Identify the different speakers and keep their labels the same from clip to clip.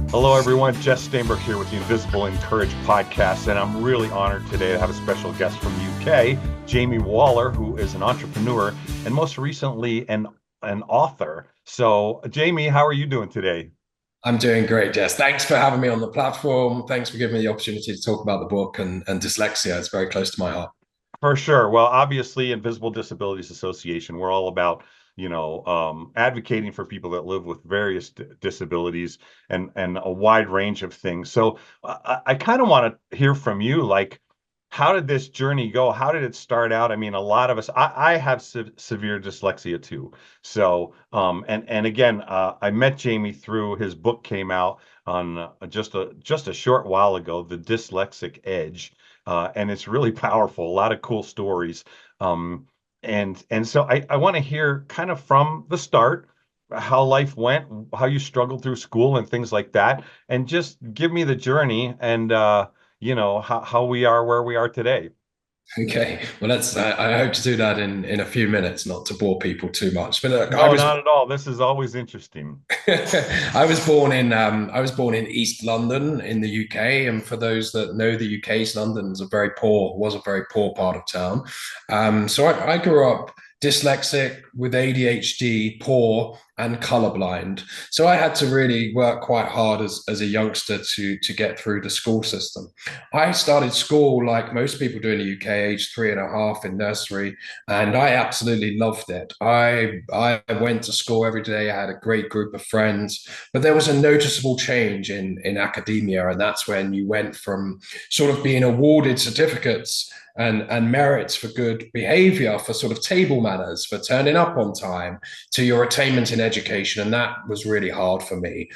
Speaker 1: Hello, everyone. Jess Stainbrook here with the Invisible InCourage podcast, and I'm really honored today to have a special guest from the UK, Jamie Waller, who is an entrepreneur and most recently an author. So, Jamie, how are you doing today?
Speaker 2: I'm doing great, Jess. Thanks for having me on the platform. Thanks for giving me the opportunity to talk about the book and dyslexia. It's very close to my heart.
Speaker 1: For sure. Well, obviously, Invisible Disabilities Association, we're all about, advocating for people that live with various disabilities and a wide range of things. So I kind of want to hear from you, like, how did this journey go? How did it start out? I mean, a lot of us, I have severe dyslexia too. So, and again, I met Jamie through his book came out on just a short while ago, The Dyslexic Edge, and it's really powerful. A lot of cool stories, and so I want to hear kind of from the start how life went, how you struggled through school and things like that, and just give me the journey and how we are where we are today.
Speaker 2: Okay. Well, I hope to do that in a few minutes, not to bore people too much. But look,
Speaker 1: No, not at all. This is always interesting.
Speaker 2: I was born in East London in the UK, and for those that know the UK, London is was a very poor part of town. So I grew up dyslexic with ADHD, poor, and colorblind. So I had to really work quite hard as a youngster to get through the school system. I started school like most people do in the UK, age 3.5 in nursery, and I absolutely loved it. I went to school every day. I had a great group of friends, but there was a noticeable change in academia, and that's when you went from sort of being awarded certificates and merits for good behavior, for sort of table manners, for turning up on time, to your attainment in education, and that was really hard for me.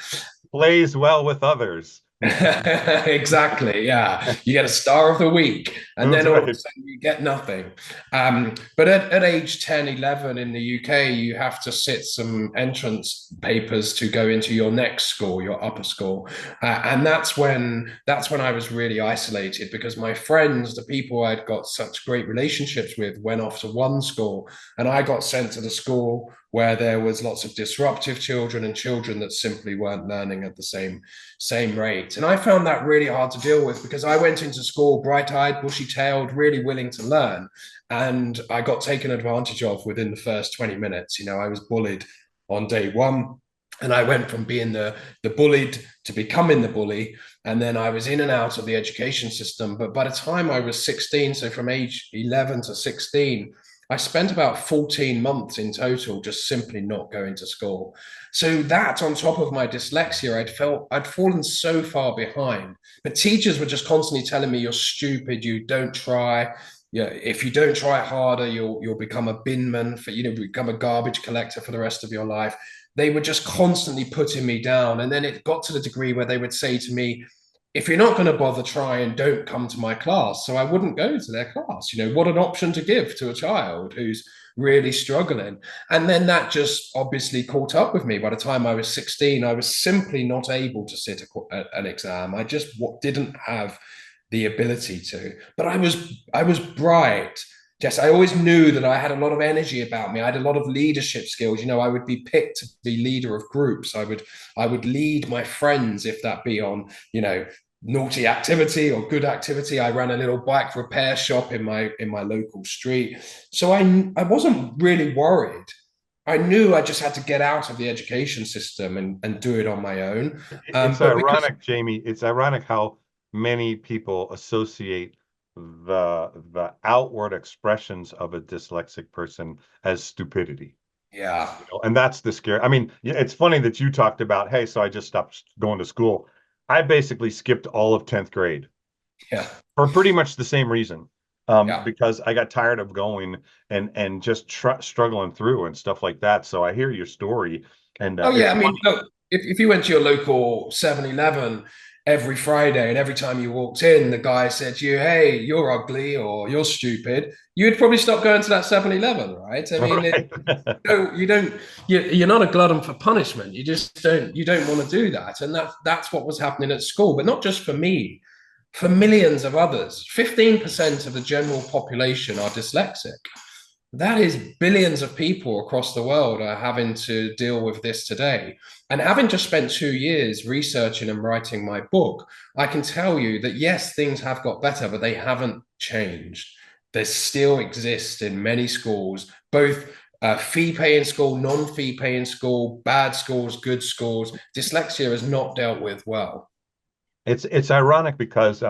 Speaker 1: Plays well with others.
Speaker 2: Exactly. Yeah. You get a star of the week, and
Speaker 1: That's
Speaker 2: then all of a
Speaker 1: right.
Speaker 2: sudden you get nothing. But at age 10, 11 in the UK, you have to sit some entrance papers to go into your next school, your upper school. And that's when I was really isolated because my friends, the people I'd got such great relationships with, went off to one school, and I got sent to the school where there was lots of disruptive children and children that simply weren't learning at the same rate. And I found that really hard to deal with because I went into school bright-eyed, bushy-tailed, really willing to learn. And I got taken advantage of within the first 20 minutes. I was bullied on day one. And I went from being the bullied to becoming the bully. And then I was in and out of the education system. But by the time I was 16, so from age 11 to 16, I spent about 14 months in total just simply not going to school. So that on top of my dyslexia, I'd fallen so far behind. But teachers were just constantly telling me, "You're stupid, you don't try. Yeah, if you don't try harder, you'll become a binman for, become a garbage collector for the rest of your life." They were just constantly putting me down. And then it got to the degree where they would say to me, "If you're not going to bother trying, don't come to my class." So I wouldn't go to their class. What an option to give to a child who's really struggling. And then that just obviously caught up with me. By the time I was 16, I was simply not able to sit an exam. I just didn't have the ability to. But I was bright. Jess, I always knew that I had a lot of energy about me. I had a lot of leadership skills. I would be picked to be leader of groups. I would lead my friends, if that be on, naughty activity or good activity. I ran a little bike repair shop in my local street. So I wasn't really worried. I knew I just had to get out of the education system and do it on my own.
Speaker 1: It's
Speaker 2: But because
Speaker 1: ironic, Jamie. It's ironic how many people associate the outward expressions of a dyslexic person as stupidity.
Speaker 2: yeah,
Speaker 1: And that's the scare. I mean, yeah, it's funny that you talked about, hey, so I just stopped going to school. I basically skipped all of 10th grade
Speaker 2: yeah,
Speaker 1: for pretty much the same reason.
Speaker 2: yeah.
Speaker 1: Because I got tired of going and just struggling through and stuff like that. So I hear your story, and
Speaker 2: Oh
Speaker 1: it's
Speaker 2: yeah, I mean,
Speaker 1: funny.
Speaker 2: look, if you went to your local 7-Eleven every Friday and every time you walked in, the guy said to you, "Hey, you're ugly" or "You're stupid," you'd probably stop going to that 7-Eleven, right? I mean,
Speaker 1: Right.
Speaker 2: you're not a glutton for punishment. You don't want to do that. And that's what was happening at school, but not just for me, for millions of others. 15% of the general population are dyslexic. That is billions of people across the world are having to deal with this today. And having just spent 2 years researching and writing my book, I can tell you that yes, things have got better, but they haven't changed. They still exist in many schools, both fee paying school, non fee paying school, bad schools, good schools. Dyslexia is not dealt with well.
Speaker 1: It's ironic because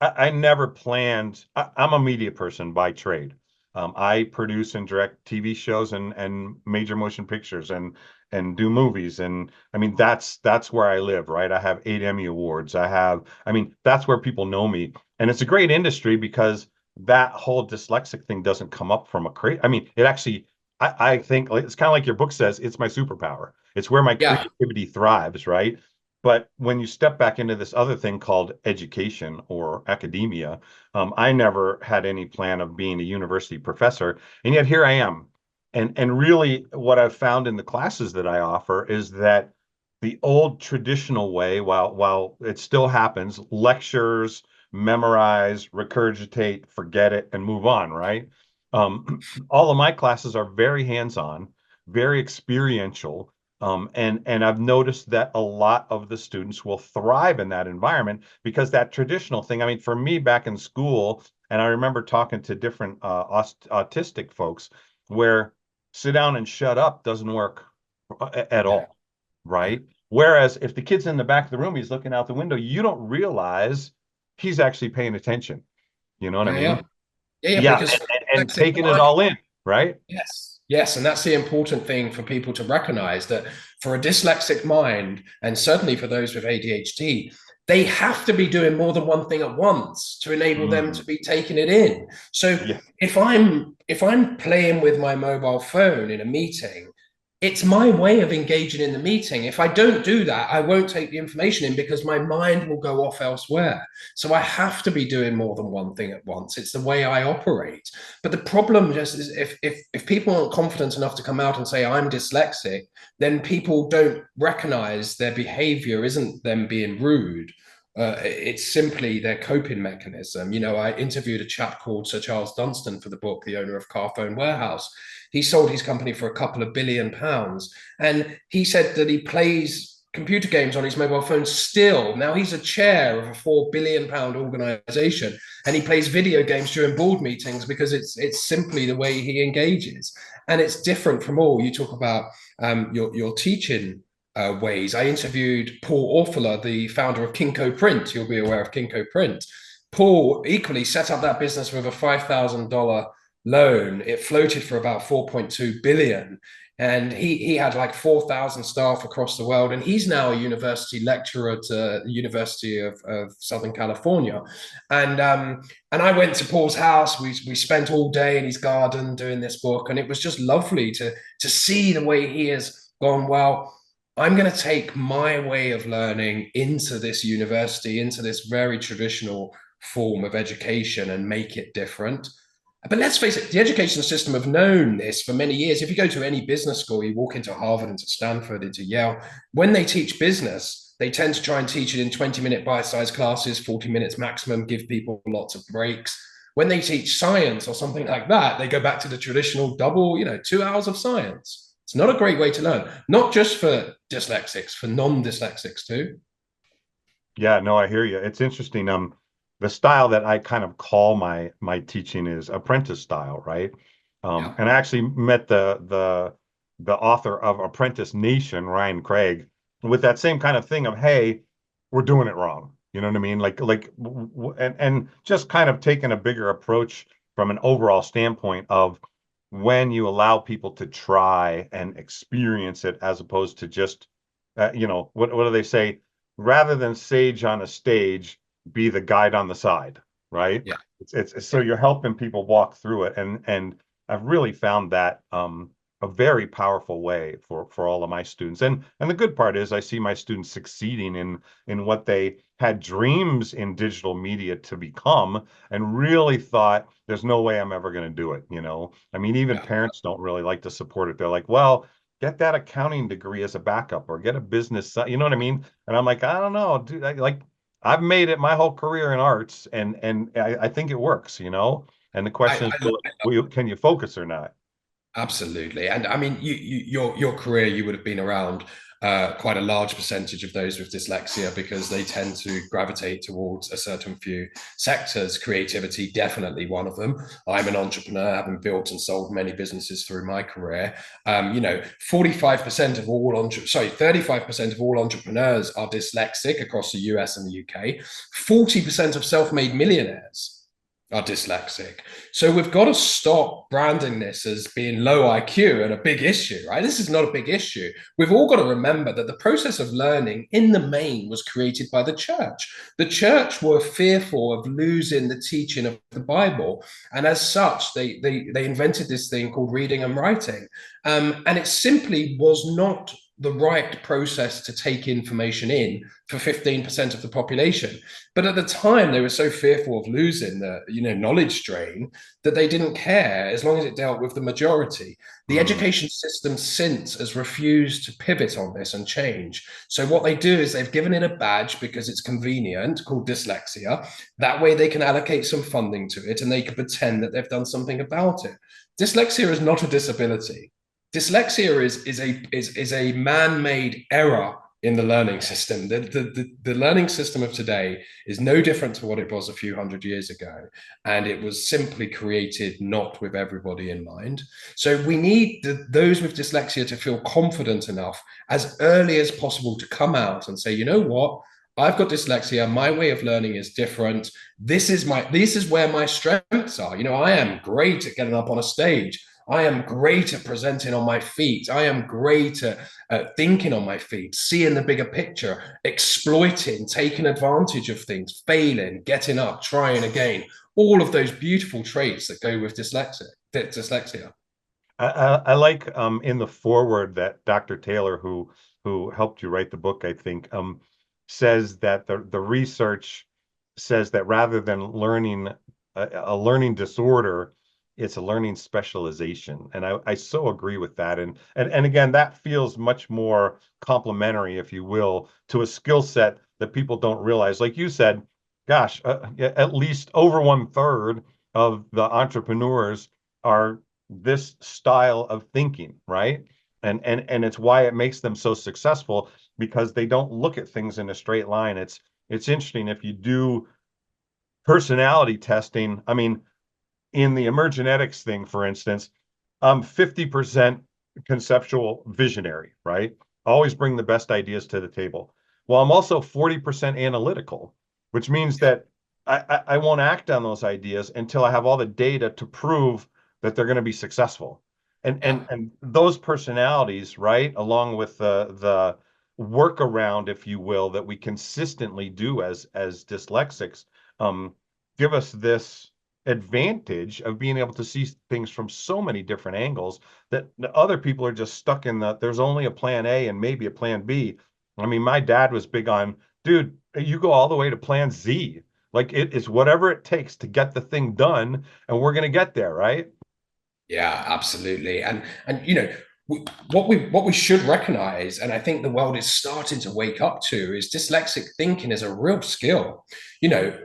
Speaker 1: I never planned. I'm a media person by trade. I produce and direct TV shows and major motion pictures and do movies. And I mean, that's where I live, right? I have 8 Emmy Awards. I mean, that's where people know me. And it's a great industry because that whole dyslexic thing doesn't come up from a crate. I mean, it actually, I think it's kind of like your book says, it's my superpower. It's where my
Speaker 2: Yeah.
Speaker 1: creativity thrives, right? But when you step back into this other thing called education or academia, I never had any plan of being a university professor, and yet here I am. And really, what I've found in the classes that I offer is that the old traditional way, while it still happens, lectures, memorize, regurgitate, forget it, and move on, right? All of my classes are very hands-on, very experiential, and I've noticed that a lot of the students will thrive in that environment because that traditional thing. I mean, for me back in school, and I remember talking to different autistic folks where sit down and shut up doesn't work at
Speaker 2: Yeah.
Speaker 1: all, right? Whereas if the kid's in the back of the room, he's looking out the window, you don't realize he's actually paying attention. You know what I
Speaker 2: Yeah. Yeah.
Speaker 1: mean?
Speaker 2: Yeah.
Speaker 1: Yeah,
Speaker 2: Because
Speaker 1: and taking it all in, right?
Speaker 2: yes, yes, and that's the important thing for people to recognize that for a dyslexic mind, and certainly for those with ADHD, they have to be doing more than one thing at once to enable them
Speaker 1: Mhm.
Speaker 2: to be taking it in. So
Speaker 1: Yeah,
Speaker 2: if I'm playing with my mobile phone in a meeting, it's my way of engaging in the meeting. If I don't do that, I won't take the information in because my mind will go off elsewhere. So I have to be doing more than one thing at once. It's the way I operate. But the problem just is if people aren't confident enough to come out and say I'm dyslexic, then people don't recognize their behavior isn't them being rude. It's simply their coping mechanism. I interviewed a chap called Sir Charles Dunstan for the book, the owner of Carphone Warehouse. He sold his company for a couple of £1 billion, and he said that he plays computer games on his mobile phone still. Now he's a chair of a £4 billion organization, and he plays video games during board meetings because it's simply the way he engages, and it's different from all. You talk about your teaching ways. I interviewed Paul Orfala, the founder of Kinko Print. You'll be aware of Kinko Print. Paul equally set up that business with a $5,000 loan. It floated for about 4.2 billion. And he had like 4,000 staff across the world. And he's now a university lecturer at the University of Southern California. And I went to Paul's house. We spent all day in his garden doing this book. And it was just lovely to see the way he has gone, well, I'm going to take my way of learning into this university, into this very traditional form of education and make it different. But let's face it, the education system have known this for many years. If you go to any business school, you walk into Harvard, into Stanford, into Yale, when they teach business, they tend to try and teach it in 20-minute bite-sized classes, 40 minutes maximum, give people lots of breaks. When they teach science or something like that, they go back to the traditional double, 2 hours of science. It's not a great way to learn, not just for dyslexics, for non-dyslexics too.
Speaker 1: yeah, no, I hear you. It's interesting. The style that I kind of call my teaching is apprentice style, right?
Speaker 2: Yeah.
Speaker 1: And I actually met the author of Apprentice Nation, Ryan Craig, with that same kind of thing of, hey, we're doing it wrong. You know what I mean? And just kind of taking a bigger approach from an overall standpoint of when you allow people to try and experience it as opposed to just, what do they say? Rather than sage on a stage, be the guide on the side, right?
Speaker 2: Yeah.
Speaker 1: It's so you're helping people walk through it, and I've really found that a very powerful way for all of my students. And the good part is I see my students succeeding in what they had dreams in digital media to become, and really thought there's no way I'm ever going to do it. I mean, even
Speaker 2: Yeah.
Speaker 1: parents don't really like to support it. They're like, well, get that accounting degree as a backup or get a business, you know what I mean? And I'm like, I don't know, dude. I've made it my whole career in arts, and I think it works. And the question is, can you focus or not?
Speaker 2: Absolutely. And I mean, your career, you would have been around quite a large percentage of those with dyslexia because they tend to gravitate towards a certain few sectors. Creativity, definitely one of them. I'm an entrepreneur, having built and sold many businesses through my career. 45% of all, 35% of all entrepreneurs are dyslexic across the US and the UK. 40% of self-made millionaires are dyslexic. So we've got to stop branding this as being low IQ and a big issue, right? This is not a big issue. We've all got to remember that the process of learning in the main was created by the church. The church were fearful of losing the teaching of the Bible. And as such, they invented this thing called reading and writing. And it simply was not the right process to take information in for 15% of the population. But at the time, they were so fearful of losing the knowledge drain that they didn't care as long as it dealt with the majority. The education system since has refused to pivot on this and change. So what they do is they've given it a badge because it's convenient called dyslexia. That way they can allocate some funding to it and they can pretend that they've done something about it. Dyslexia is not a disability. Dyslexia is a man-made error in the learning system. The learning system of today is no different to what it was a few hundred years ago. And it was simply created not with everybody in mind. So we need those with dyslexia to feel confident enough as early as possible to come out and say, you know what? I've got dyslexia. My way of learning is different. This is where my strengths are. I am great at getting up on a stage. I am great at presenting on my feet. I am great at thinking on my feet, seeing the bigger picture, exploiting, taking advantage of things, failing, getting up, trying again. All of those beautiful traits that go with dyslexia.
Speaker 1: I like in the foreword that Dr. Taylor, who helped you write the book, I think, says that the research says that rather than learning a learning disorder, it's a learning specialization. And I so agree with that. And again, that feels much more complementary, if you will, to a skill set that people don't realize. Like you said, gosh, at least over 1/3 of the entrepreneurs are this style of thinking, right? And it's why it makes them so successful, because they don't look at things in a straight line. It's interesting if you do personality testing. I mean, in the emergenetics thing, for instance, I'm 50% conceptual visionary, right? Always bring the best ideas to the table. Well, I'm also 40% analytical, which means that I won't act on those ideas until I have all the data to prove that they're going to be successful. And those personalities, right, along with the workaround, if you will, that we consistently do as dyslexics, give us this advantage of being able to see things from so many different angles that the other people are just stuck in there's only a plan A and maybe a plan B. I mean, my dad was big on, dude, you go all the way to plan Z. Like it is whatever it takes to get the thing done, and we're going to get there, right?
Speaker 2: Yeah, absolutely. And what we should recognize, and I think the world is starting to wake up to, is dyslexic thinking is a real skill.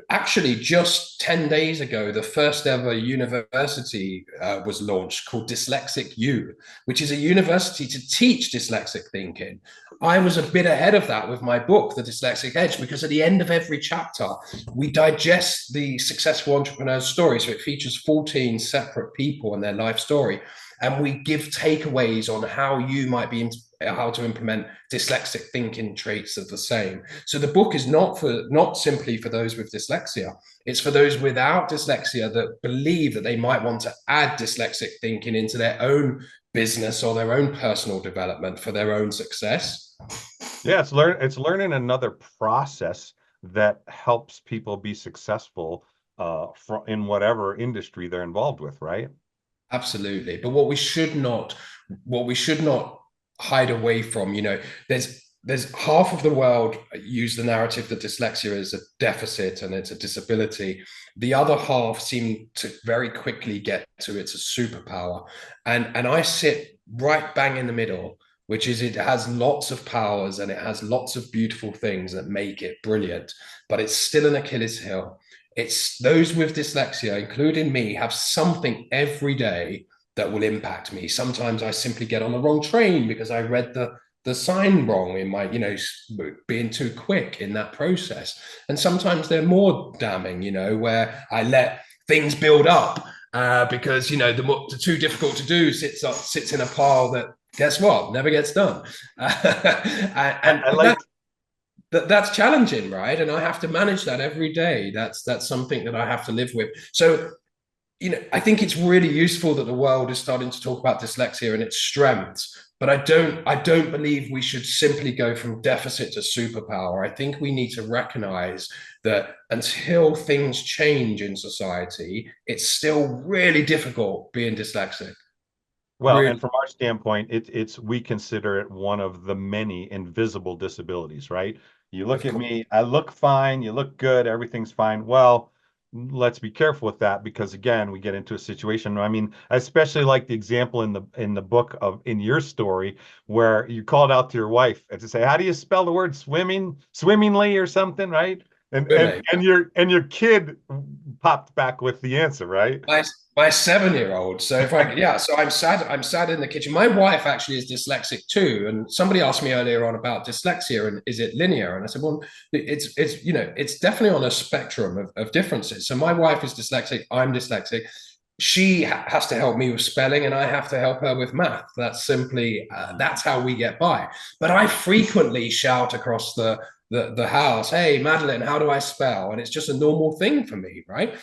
Speaker 2: Actually, just 10 days ago, the first ever university was launched called Dyslexic U, which is a university to teach dyslexic thinking. I was a bit ahead of that with my book, The Dyslexic Edge, because at the end of every chapter, we digest the successful entrepreneur's story. So it features 14 separate people and their life story. And we give takeaways on how you might be how to implement dyslexic thinking traits of the same. So the book is not simply for those with dyslexia. It's for those without dyslexia that believe that they might want to add dyslexic thinking into their own business or their own personal development for their own success.
Speaker 1: Yeah, it's learning another process that helps people be successful in whatever industry they're involved with, right?
Speaker 2: Absolutely. But what we should not hide away from, there's half of the world use the narrative that dyslexia is a deficit and it's a disability. The other half seem to very quickly get to it's a superpower. And I sit right bang in the middle, which is it has lots of powers and it has lots of beautiful things that make it brilliant, but it's still an Achilles heel. It's those with dyslexia, including me, have something every day that will impact me. Sometimes I simply get on the wrong train because I read the sign wrong in my, being too quick in that process. And sometimes they're more damning, where I let things build up because the too difficult to do sits in a pile that, guess what, never gets done. and
Speaker 1: I like
Speaker 2: that's challenging, right? And I have to manage that every day. That's something that I have to live with. So, I think it's really useful that the world is starting to talk about dyslexia and its strengths. But I don't believe we should simply go from deficit to superpower. I think we need to recognize that until things change in society, it's still really difficult being dyslexic.
Speaker 1: Well,
Speaker 2: Really,
Speaker 1: and from our standpoint, it's we consider it one of the many invisible disabilities, right? You look
Speaker 2: of
Speaker 1: at
Speaker 2: course.
Speaker 1: me, I look fine, you look good, everything's fine. Well, let's be careful with that because again, we get into a situation. I mean, I especially like the example in the book of in your story where you called out to your wife and to say, "How do you spell the word swimmingly or something?" Right? And and
Speaker 2: Really.
Speaker 1: and your kid popped back with the answer, right?
Speaker 2: my my 7-year-old. So so I'm sad in the kitchen. My wife actually is dyslexic too. And somebody asked me earlier on about dyslexia and is it linear? And I said, well, it's definitely on a spectrum of differences. So my wife is dyslexic, I'm dyslexic. She has to help me with spelling and I have to help her with math. That's how we get by. But I frequently shout across the house, hey Madeline, how do I spell? And it's just a normal thing for me, right?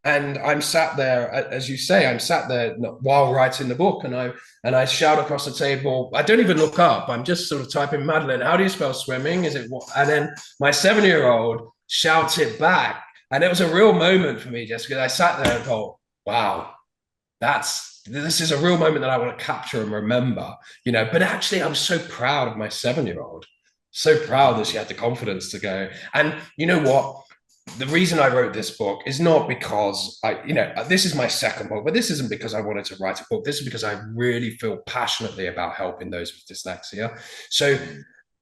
Speaker 2: And I'm sat there, as you say, I'm sat there while writing the book, and I shout across the table. I don't even look up. I'm just sort of typing, Madeline, how do you spell swimming? Is it what? And then my 7-year-old shouts it back, and it was a real moment for me, just because I sat there and thought, wow, this is a real moment that I want to capture and remember, But actually, I'm so proud of my 7-year-old, so proud that she had the confidence to go. And you know what? The reason I wrote this book is not because this is my second book, but this isn't because I wanted to write a book. This is because I really feel passionately about helping those with dyslexia. So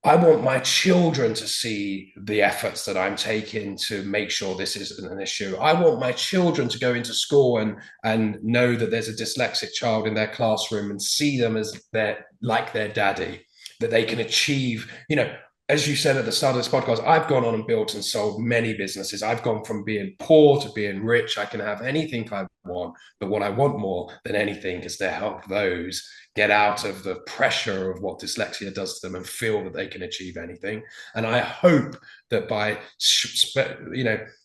Speaker 2: I want my children to see the efforts that I'm taking to make sure this isn't an issue. I want my children to go into school and know that there's a dyslexic child in their classroom and see them as their daddy, that they can achieve, as you said at the start of this podcast, I've gone on and built and sold many businesses. I've gone from being poor to being rich. I can have anything I want, but what I want more than anything is to help those get out of the pressure of what dyslexia does to them and feel that they can achieve anything. And I hope that by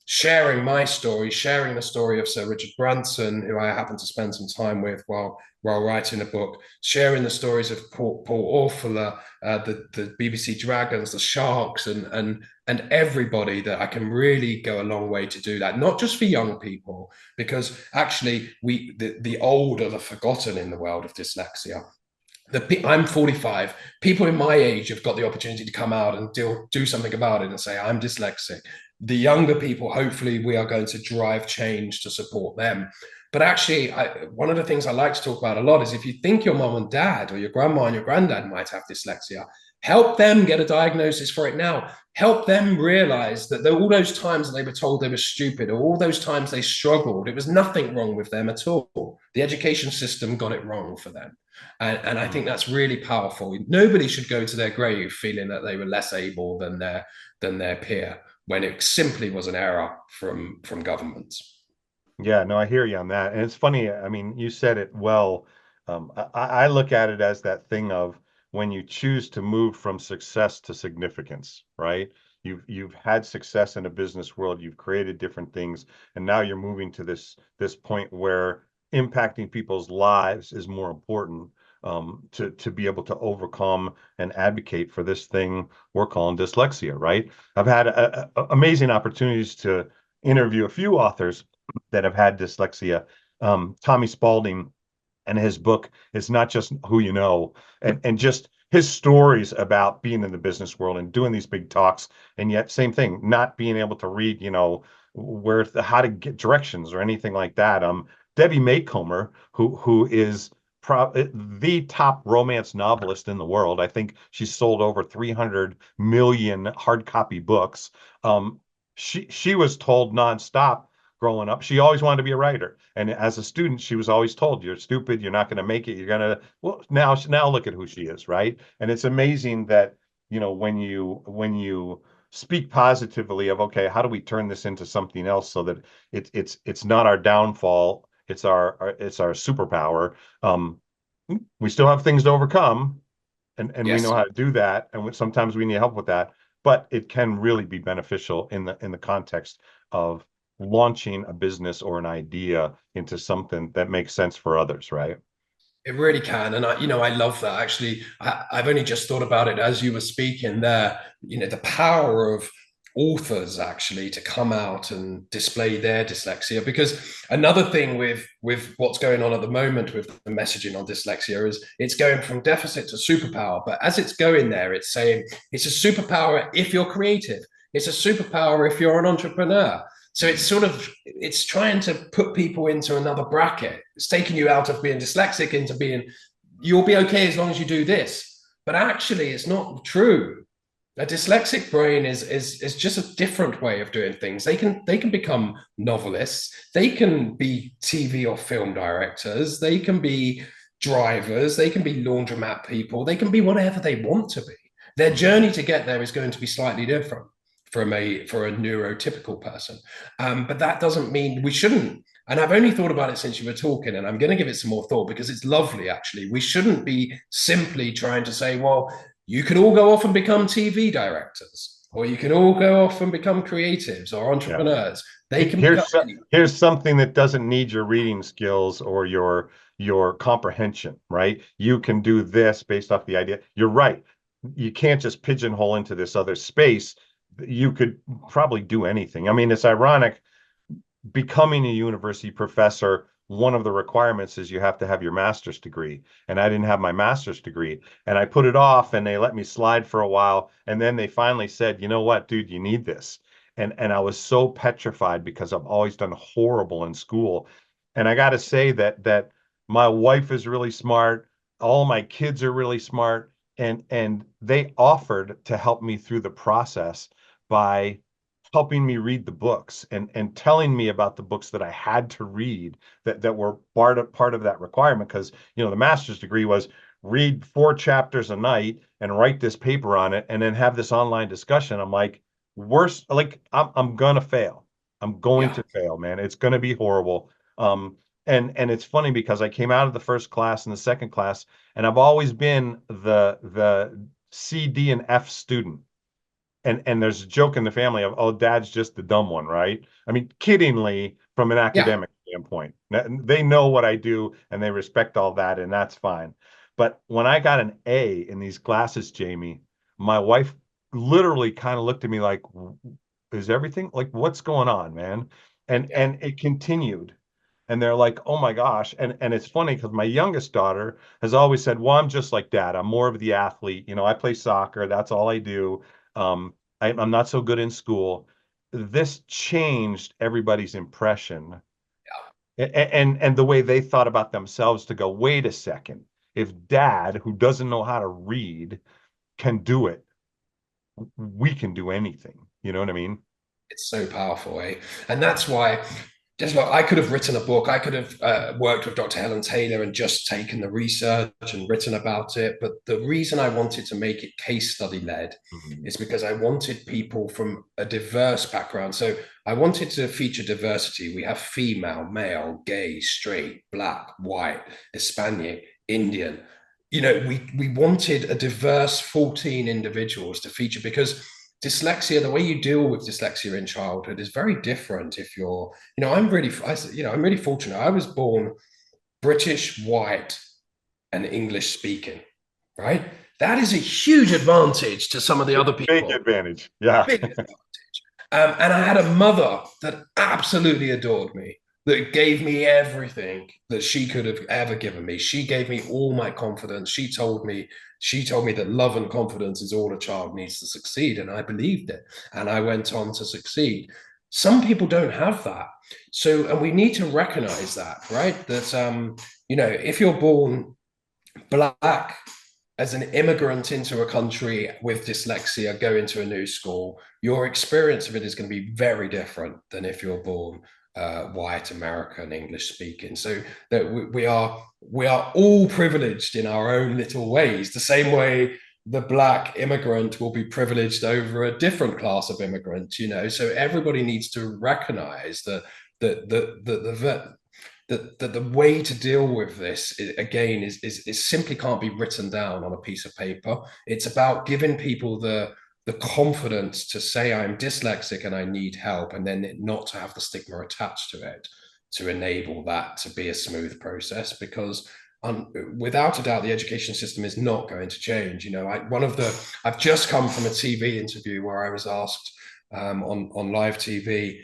Speaker 2: sharing my story, sharing the story of Sir Richard Branson, who I happen to spend some time with while writing a book, sharing the stories of Paul Orfala, the BBC Dragons, the Sharks, and everybody, that I can really go a long way to do that. Not just for young people, because actually the old are the forgotten in the world of dyslexia. I'm 45. People in my age have got the opportunity to come out and do something about it and say, I'm dyslexic. The younger people, hopefully, we are going to drive change to support them. But actually, one of the things I like to talk about a lot is if you think your mom and dad or your grandma and your granddad might have dyslexia, help them get a diagnosis for it now. Help them realize that all those times that they were told they were stupid, or all those times they struggled, it was nothing wrong with them at all. The education system got it wrong for them. And I think that's really powerful. Nobody should go to their grave feeling that they were less able than their peer, when it simply was an error from governments.
Speaker 1: Yeah, no, I hear you on that. And it's funny, I mean, you said it well. I look at it as that thing of when you choose to move from success to significance, right? You've had success in a business world, you've created different things, and now you're moving to this point where impacting people's lives is more important to be able to overcome and advocate for this thing we're calling dyslexia, right? I've had amazing opportunities to interview a few authors that have had dyslexia. Tommy Spalding and his book is not just who you know, and just his stories about being in the business world and doing these big talks, and yet same thing, not being able to read, how to get directions or anything like that. Debbie Maycomer, who is the top romance novelist in the world. I think she's sold over 300 million hard copy books. She was told nonstop growing up. She always wanted to be a writer. And as a student, she was always told, you're stupid, you're not going to make it, you're going to, well, now look at who she is, right? And it's amazing that, when you speak positively of, okay, how do we turn this into something else so that it's not our downfall, it's our superpower. We still have things to overcome, and we know
Speaker 2: Yes.
Speaker 1: how to do that, and sometimes we need help with that, but it can really be beneficial in the context of launching a business or an idea into something that makes sense for others, right?
Speaker 2: It really can. And I love that. Actually, I've only just thought about it as you were speaking there, the power of authors actually to come out and display their dyslexia. Because another thing with what's going on at the moment with the messaging on dyslexia is it's going from deficit to superpower. But as it's going there, it's saying it's a superpower if you're creative. It's a superpower if you're an entrepreneur. So it's trying to put people into another bracket. It's taking you out of being dyslexic into being, you'll be okay as long as you do this. But actually, it's not true. A dyslexic brain is just a different way of doing things. They can become novelists. They can be TV or film directors. They can be drivers. They can be laundromat people. They can be whatever they want to be. Their journey to get there is going to be slightly different for a neurotypical person. But that doesn't mean we shouldn't. And I've only thought about it since you were talking, and I'm going to give it some more thought because it's lovely, actually. We shouldn't be simply trying to say, well, you can all go off and become TV directors, or you can all go off and become creatives or
Speaker 1: Yeah.
Speaker 2: entrepreneurs. They can become.
Speaker 1: Here's something that doesn't need your reading skills or your comprehension, right? You can do this based off the idea. You're right. You can't just pigeonhole into this other space. You could probably do anything. I mean, it's ironic, becoming a university professor, one of the requirements is you have to have your master's degree. And I didn't have my master's degree. And I put it off and they let me slide for a while. And then they finally said, you know what, dude, you need this. And I was so petrified because I've always done horrible in school. And I got to say that my wife is really smart. All my kids are really smart. And they offered to help me through the process by helping me read the books and telling me about the books that I had to read that were part of that requirement. Because the master's degree was read 4 chapters a night and write this paper on it and then have this online discussion. I'm like, worse, like I'm gonna fail. I'm going
Speaker 2: Yeah.
Speaker 1: to fail, man. It's gonna be horrible. And it's funny because I came out of the first class and the second class, and I've always been the C, D, and F student. And there's a joke in the family of, oh, dad's just the dumb one, right? I mean, kiddingly, from an
Speaker 2: Yeah.
Speaker 1: academic standpoint. They know what I do and they respect all that, and that's fine. But when I got an A in these classes, Jamie, my wife literally kind of looked at me like, is everything like, what's going on, man? And
Speaker 2: Yeah.
Speaker 1: and it continued. And they're like, oh my gosh. And it's funny because my youngest daughter has always said, well, I'm just like dad. I'm more of the athlete. I play soccer. That's all I do. I'm not so good in school. This changed everybody's impression and the way they thought about themselves to go, wait a second. If dad, who doesn't know how to read, can do it, we can do anything. You know what I mean?
Speaker 2: It's so powerful, eh? And that's why, just like I could have written a book, I could have worked with Dr. Helen Taylor and just taken the research and written about it. But the reason I wanted to make it case study led
Speaker 1: Mhm.
Speaker 2: is because I wanted people from a diverse background. So I wanted to feature diversity. We have female, male, gay, straight, black, white, Hispanic, Indian. We wanted a diverse 14 individuals to feature because dyslexia, the way you deal with dyslexia in childhood is very different. If you're, I'm really fortunate. I was born British, white, and English speaking, right? That is a huge advantage to some of the other
Speaker 1: Big
Speaker 2: people.
Speaker 1: advantage. Yeah.
Speaker 2: Big advantage. And I had a mother that absolutely adored me, that gave me everything that she could have ever given me. She gave me all my confidence. She told me that love and confidence is all a child needs to succeed. And I believed it. And I went on to succeed. Some people don't have that. And we need to recognize that, right? That, if you're born black as an immigrant into a country with dyslexia, go into a new school, your experience of it is going to be very different than if you're born white American English speaking. So that we are all privileged in our own little ways, the same way the black immigrant will be privileged over a different class of immigrants, so everybody needs to recognize that the way to deal with this again is simply can't be written down on a piece of paper. It's about giving people the confidence to say I'm dyslexic and I need help, and then not to have the stigma attached to it, to enable that to be a smooth process. Because without a doubt, the education system is not going to change. I've just come from a TV interview where I was asked on live TV,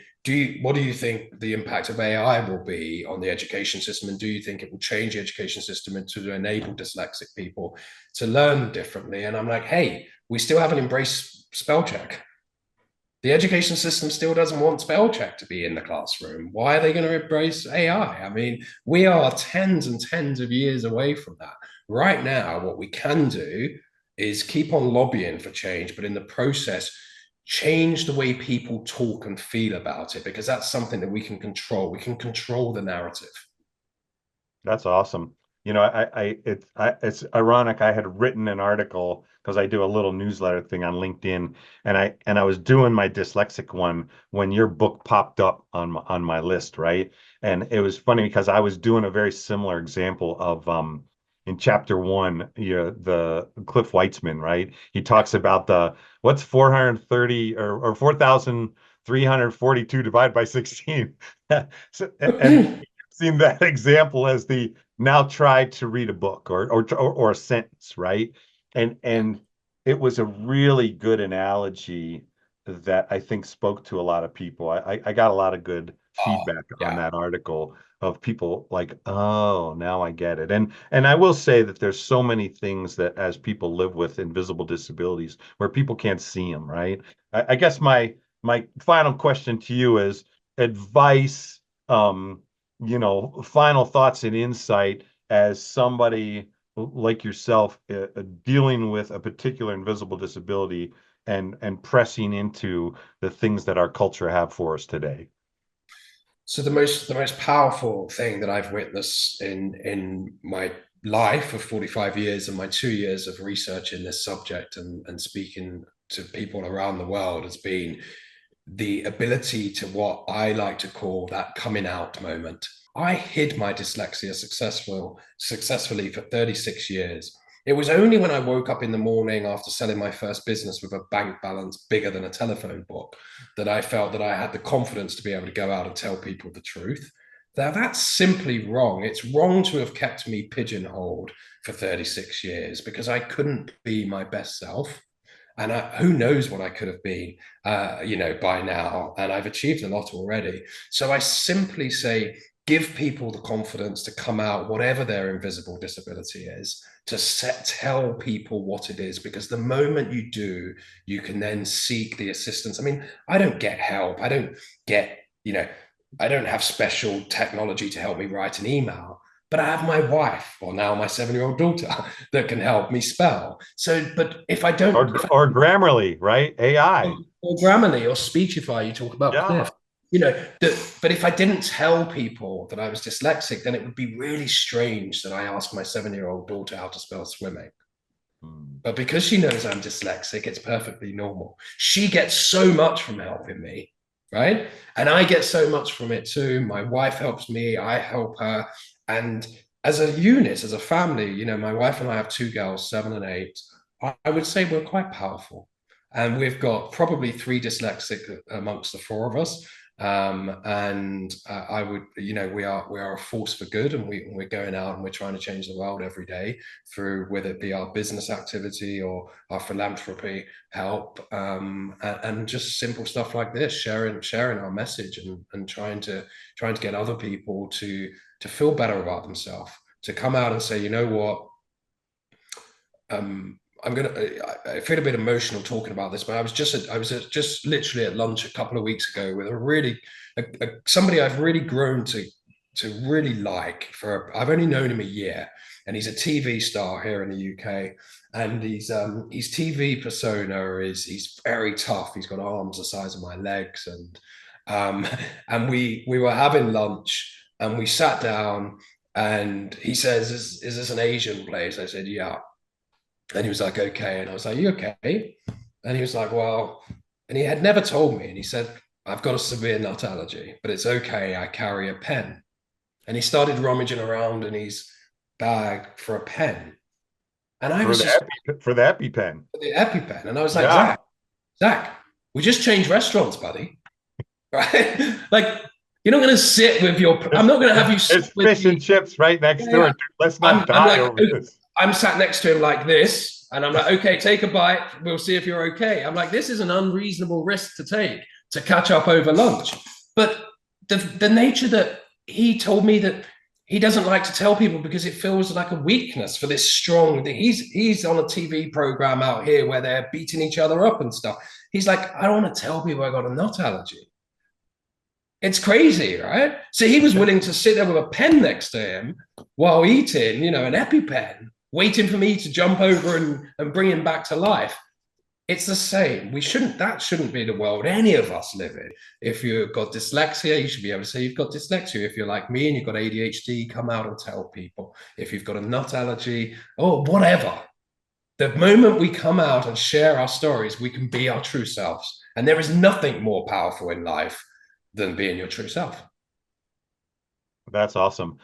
Speaker 2: what do you think the impact of AI will be on the education system, and do you think it will change the education system and to enable dyslexic people to learn differently? And I'm like, hey, we still haven't embraced spell check. The education system still doesn't want spell check to be in the classroom. Why are they going to embrace AI? I mean, we are tens and tens of years away from that. Right now, what we can do is keep on lobbying for change, but in the process, change the way people talk and feel about it, because that's something that we can control. We can control the narrative.
Speaker 1: That's awesome. It's ironic. I had written an article because I do a little newsletter thing on LinkedIn, and I was doing my dyslexic one when your book popped up on my list, right? And it was funny because I was doing a very similar example of in chapter one, the Cliff Weitzman, right? He talks about what's 430 or 4,342 divided by 16. So, and seen that example as the now try to read a book or a sentence, right? And it was a really good analogy that I think spoke to a lot of people. I got a lot of good feedback on
Speaker 2: Yeah.
Speaker 1: that article of people like, oh, now I get it. And I will say that there's so many things that as people live with invisible disabilities where people can't see them, right? I guess my final question to you is advice, final thoughts and insight as somebody like yourself dealing with a particular invisible disability and pressing into the things that our culture have for us today.
Speaker 2: So the most powerful thing that I've witnessed in my life of 45 years and my 2 years of research in this subject and speaking to people around the world has been the ability to what I like to call that coming out moment. I hid my dyslexia successfully for 36 years. It was only when I woke up in the morning after selling my first business with a bank balance bigger than a telephone book that I felt that I had the confidence to be able to go out and tell people the truth. Now, that's simply wrong. It's wrong to have kept me pigeonholed for 36 years because I couldn't be my best self. And who knows what I could have been, by now. And I've achieved a lot already. So I simply say, give people the confidence to come out, whatever their invisible disability is, to tell people what it is. Because the moment you do, you can then seek the assistance. I mean, I don't get help. I don't get, I don't have special technology to help me write an email. But I have my wife, or now my 7-year-old daughter, that can help me spell. So, but if I don't,
Speaker 1: Or Grammarly, right? AI.
Speaker 2: or Grammarly or Speechify, you talk about
Speaker 1: Yeah.
Speaker 2: Cliff, but if I didn't tell people that I was dyslexic, then it would be really strange that I asked my 7-year-old daughter how to spell swimming.
Speaker 1: Hmm.
Speaker 2: But because she knows I'm dyslexic, it's perfectly normal. She gets so much from helping me, right? And I get so much from it too. My wife helps me, I help her. And as a unit, as a family, my wife and I have two girls, 7 and 8. I would say we're quite powerful. And we've got probably 3 dyslexic amongst the 4 of us. And I would, we are a force for good, and we're going out and we're trying to change the world every day through whether it be our business activity or our philanthropy help, and just simple stuff like this, sharing our message and trying to get other people to feel better about themselves, to come out and say, you know what, I feel a bit emotional talking about this, but I was just literally at lunch a couple of weeks ago with somebody I've really grown to really like. I've only known him a year, and he's a TV star here in the UK. And his TV persona is he's very tough. He's got arms the size of my legs, Um, and we were having lunch and we sat down and he says, is this an Asian place? I said, yeah. And he was like, okay. And I was like, you okay? And he was like, well, and he had never told me. And he said, I've got a severe nut allergy, but it's okay. I carry a pen. And he started rummaging around in his bag for a pen. And I was just
Speaker 1: For the EpiPen.
Speaker 2: the EpiPen. And I was like,
Speaker 1: Yeah.
Speaker 2: Zach, we just changed restaurants, buddy. Right? Like, you're not going to sit with your, I'm not going to have you sit
Speaker 1: There's
Speaker 2: with
Speaker 1: fish
Speaker 2: me.
Speaker 1: and chips right next
Speaker 2: Yeah,
Speaker 1: door.
Speaker 2: yeah.
Speaker 1: Dude, let's
Speaker 2: I'm,
Speaker 1: not
Speaker 2: I'm
Speaker 1: die
Speaker 2: like,
Speaker 1: over this.
Speaker 2: I'm sat next to him like this. And I'm like, okay, take a bite. We'll see if you're okay. I'm like, this is an unreasonable risk to take to catch up over lunch. But the nature that he told me that he doesn't like to tell people because it feels like a weakness for this strong. He's on a TV program out here where they're beating each other up and stuff. He's like, I don't want to tell people I got a nut allergy. It's crazy, right? So he was willing to sit there with a pen next to him while eating, an EpiPen, waiting for me to jump over and bring him back to life. It's the same. That shouldn't be the world any of us live in. If you've got dyslexia, you should be able to say you've got dyslexia. If you're like me and you've got ADHD, come out and tell people. If you've got a nut allergy or whatever, the moment we come out and share our stories, we can be our true selves. And there is nothing more powerful in life than being your true self.
Speaker 1: That's awesome.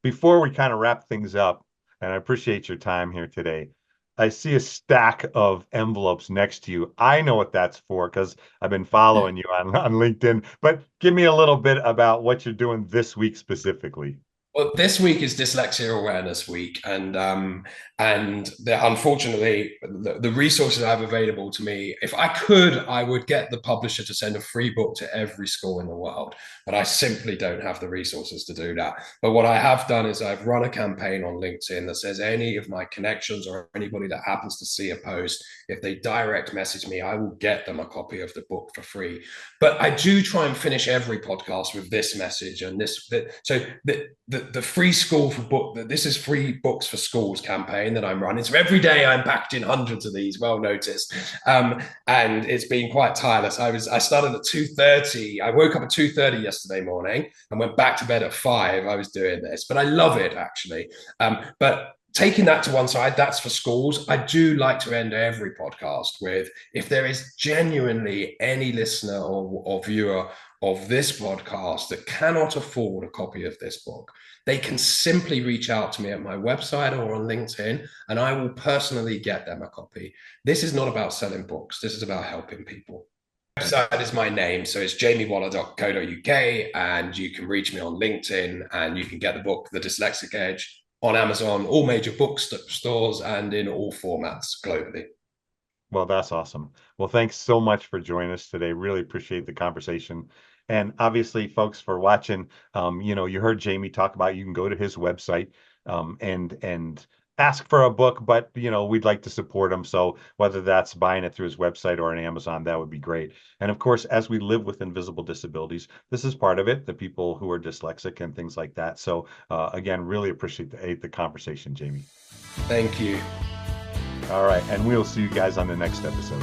Speaker 1: Before we kind of wrap things up, and I appreciate your time here today, I see a stack of envelopes next to you. I know what that's for because I've been following you on LinkedIn, but give me a little bit about what you're doing this week specifically.
Speaker 2: Well, this week is Dyslexia Awareness Week, unfortunately, the resources I have available to me, if I could, I would get the publisher to send a free book to every school in the world, but I simply don't have the resources to do that. But what I have done is I've run a campaign on LinkedIn that says any of my connections or anybody that happens to see a post, if they direct message me, I will get them a copy of the book for free. But I do try and finish every podcast with this message and the free school for book. This is free books for schools campaign that I'm running. So every day I'm packed in hundreds of these, well noticed, and it's been quite tireless. I started at 2:30. I woke up at 2:30 yesterday morning and went back to bed at 5. I was doing this, but I love it actually. But taking that to one side, that's for schools. I do like to end every podcast with, if there is genuinely any listener or viewer of this podcast that cannot afford a copy of this book, they can simply reach out to me at my website or on LinkedIn, and I will personally get them a copy. This is not about selling books. This is about helping people. Website is my name, so it's jamiewaller.co.uk, and you can reach me on LinkedIn, and you can get the book, The Dyslexic Edge, on Amazon, all major bookstores, and in all formats globally.
Speaker 1: Well, that's awesome. Well, thanks so much for joining us today. Really appreciate the conversation. And obviously, folks, for watching, you heard Jamie talk about, you can go to his website and ask for a book, but we'd like to support him. So whether that's buying it through his website or on Amazon, that would be great. And of course, as we live with invisible disabilities, this is part of it, the people who are dyslexic and things like that. So again, really appreciate the conversation, Jamie.
Speaker 2: Thank you.
Speaker 1: All right, and we'll see you guys on the next episode.